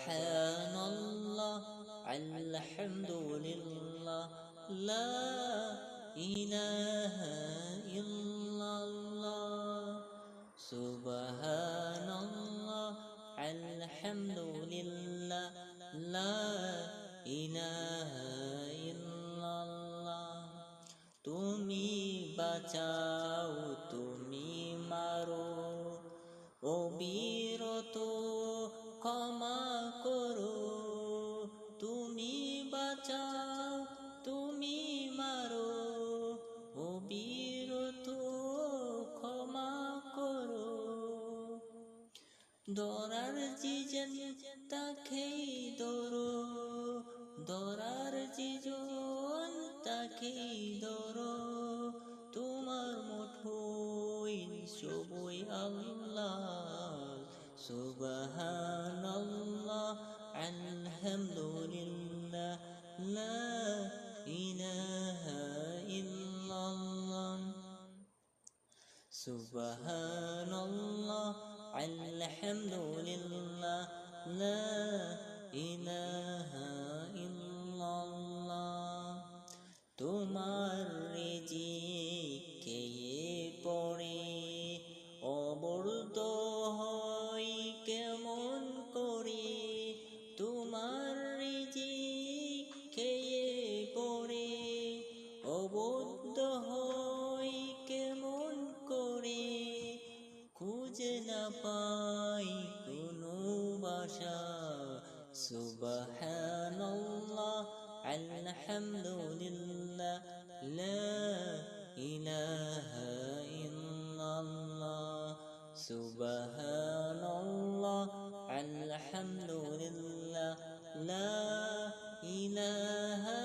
সুবহানাল্লাহ আলহামদুলিল্লাহ লা ইলাহা ইল্লাল্লাহ সুবহানাল্লাহ আলহামদুলিল্লাহ লা ইলাহা ইল্লাল্লাহ তুমি বাঁচাও তুমি মারো অবিরত ক্ষমা করো তুমি বাঁচাও তুমি মারো অবিরত ক্ষমা করো দরার জিজন তাকেই ধরো দরার জিজন তাকেই ধরো তোমার মুঠোয় সবই আল্লাহ সুবহানাল্লাহ আলহামদুলিল্লাহ লা ইলাহা ইল্লাল্লাহ সুবহানাল্লাহ আলহামদুলিল্লাহ লা ইলাহা ইল্লাল্লাহ তোমার রিজিক খেয়ে পড়ে অবরুদ্ধ হয় কেমন করে তোমার রিজিক খেয়ে পড়ে অবরুদ্ধ হয় কেমন করে খুঁজে না পাই কোনো ভাষা সুবহানাল্লাহ আলহামদুলিল্লাহ লা ইলাহা ইল্লাল্লাহ সুবহানাল্লাহ আলহামদুলিল্লাহ লা ইলাহা